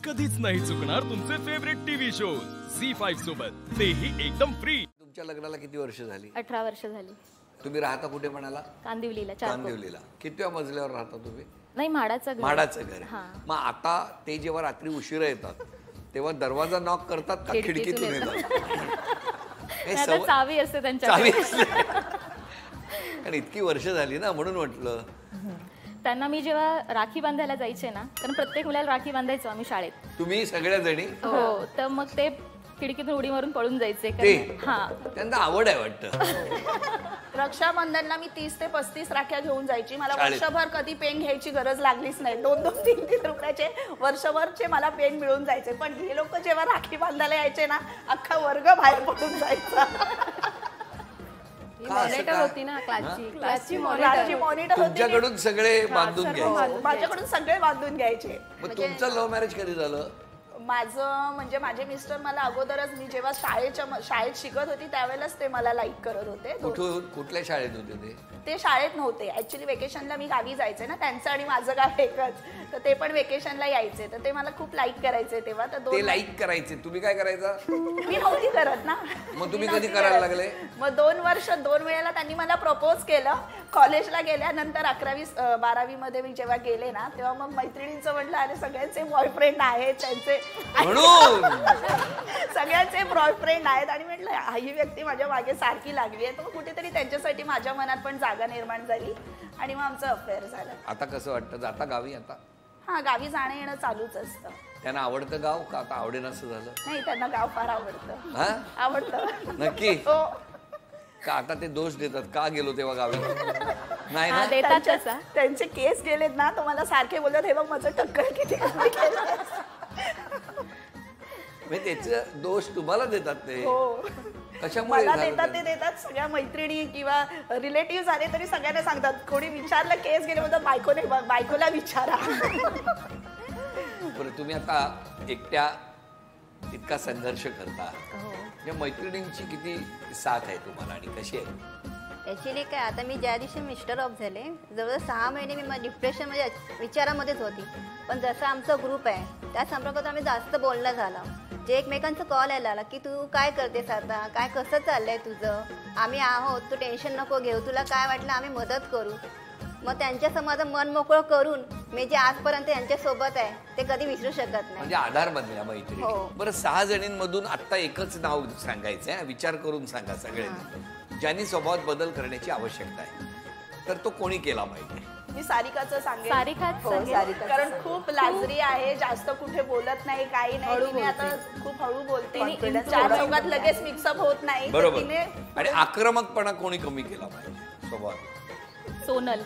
कधीच नाही चुकणार तुमचे फेवरेट टीव्ही शोज झी5 सोबत, तेही एकदम फ्री। तुमच्या लग्नाला किती वर्ष झाली? 18 वर्ष झाली। तुम्ही राहता कुठे म्हणाला? कांदिवलीला। कांदिवलीला। कितव्या मजल्यावर राहता तुम्ही? नाही, माडाचं घर। माडाचं घर। मग आता ते जेव्हा रात्री उशिरा येतात तेव्हा दरवाजा नॉक करतात का खिडकीतून येतात? आता चावी असते त्यांच्याकडे। कारण इतकी वर्ष झाली ना, म्हणून म्हटलं त्यांना मी जेव्हा राखी बांधायला जायचे ना, कारण प्रत्येक मुलाला राखी बांधायचो आम्ही शाळेत। तुम्ही सगळ्या जणी? हो, तर मग ते खिडकीतून उडी मारून पळून जायचे। हां, त्यांना आवड आहे वाटतं। रक्षाबंधनला मी 30 ते 35 राख्या घेऊन जायची। मला वर्षभर कधी पेन घ्यायची गरज लागलीच नाही। 2-2, 3-3 रुपयाचे वर्षभरचे मला पेन मिळून जायचे। पण हे लोक जेव्हा राखी बांधायला यायचे ना, अख्खा वर्ग बाहेर पडून जायचा। मॉनिटर होती ना, क्लासची मॉनिटर होती। तुमच्याकडून सगळे बांधून घ्यायचे? माझ्याकडून सगळे बांधून घ्यायचे। मग तुमचं लव्ह मॅरेज कधी झालं? माझं म्हणजे माझे मिस्टर मला अगोदरच, मी जेव्हा शाळेत शिकत होती त्यावेळेलाच ते मला लाईक करत होते। कुठल्या शाळेत होते ते शाळेत नव्हते ऍक्च्युली। वेकेशनला मी गावी जायचे ना, त्यांचं आणि माझं गाव एकच, तर ते पण वेकेशनला यायचे, तर ते मला खूप लाईक करायचे तेव्हा। तर ते लाईक करायचे, तुम्ही काय करायचा? मी नव्हती करत ना। मग तुम्ही कधी करायला लागले? मग 2 वर्ष 2 वेळेला त्यांनी मला प्रपोज केलं। कॉलेजला गेल्यानंतर 11वी 12वी मध्ये मी जेव्हा गेले ना, तेव्हा मग मैत्रिणींचं म्हटलं, अरे सगळ्यांचे बॉयफ्रेंड आहेत, त्यांचे सगळ्यांचे बॉयफ्रेंड आहेत, आणि म्हटलं ही व्यक्ती माझ्या मागे सारखी लागली आहे, तर कुठेतरी त्यांच्यासाठी माझ्या मनात पण जागा निर्माण झाली, आणि मग आमचं अफेअर झालं। आता कसं वाटतं, जाता गावी? आता हा, गावी जाणं येणं चालूच असतं। त्यांना आवडतं गाव का आता आवडेनासं झालं? नाही, त्यांना गाव फार आवडतं। आवडतं नक्की? हो। का आता ते दोष देतात का गेलो तेव्हा गावी? नाही ना, देतात। त्यांचे केस गेलेत ना, तर मला सारखे बोलतात, हे बघ माझं टक्कर किती कमी केलं। त्याचे दोष तुम्हाला देतात ते? हो, कशामुळे मला देतात? ते देतात सगळ्या मैत्रिणी किंवा रिलेटिव्ह आले तरी सगळ्यांना सांगतात, कोणी विचारलं केस गेले म्हणतात, बायकोला विचारा। बरं, तुम्ही आता एकट्या इतका संघर्ष करता, या मैत्रिणींची किती साथ आहे तुम्हाला आणि कशी आहे? ऍक्च्युली काय, आता मी ज्या दिवशी मिस्टर ऑफ झाले, जवळजवळ 6 महिने मी डिप्रेशन म्हणजे विचारामध्येच होती। पण जसं आमचा ग्रुप आहे त्या संपर्कात आम्ही जास्त बोलणं झालं। जे एकमेकांचा कॉल यायला की तू काय करतेस आता, काय कसं चाललंय तुझं, आम्ही आहोत, तू टेन्शन नको घेऊ, तुला काय वाटलं आम्ही मदत करू। मग त्यांच्या माझं मन मोकळं करून मी जे आजपर्यंत यांच्यासोबत आहे ते कधी विसरू शकत नाही। म्हणजे आधार बनल्या मैत्रिणी। बरं, 6 जणींमधून आता एकच नाव सांगायचंय, विचार करून सांगा सगळ्यांनी, ज्यांनी स्वभावात बदल करण्याची आवश्यकता आहे, तर तो कोणी केला पाहिजे? मी सारिकाचं सांगेन। सारिका, कारण खूप लाजरी आहे, जास्त कुठे बोलत नाही, काही नाही। तिने आता खूप हळू बोलते, 4 चौघात लगेच मिक्सअप होत नाही। बरोबर। आणि आक्रमकपणा कोणी कमी केला पाहिजे स्वभावात? सोनल।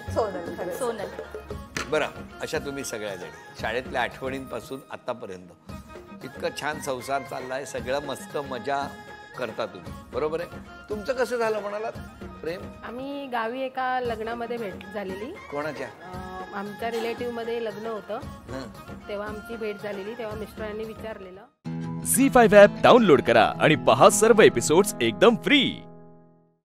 बरं, अशा तुम्ही सगळ्या जणी शाळेतल्या आठवणींपासून आतापर्यंत इतकं छान संसार चाललाय, सगळं मस्त मजा करता तुम्ही, बरोबर आहे? तुमचं कसं झालं म्हणालात प्रेम? आम्ही गावी एका लग्नामध्ये भेट झालेली। कोणाच्या? आमच्या रिलेटिव्ह मध्ये लग्न होतं, तेव्हा आमची भेट झालेली। तेव्हा मिस्टरांनी विचारलेलं। झी5 ॲप डाउनलोड करा आणि पहा सर्व एपिसोड्स एकदम फ्री।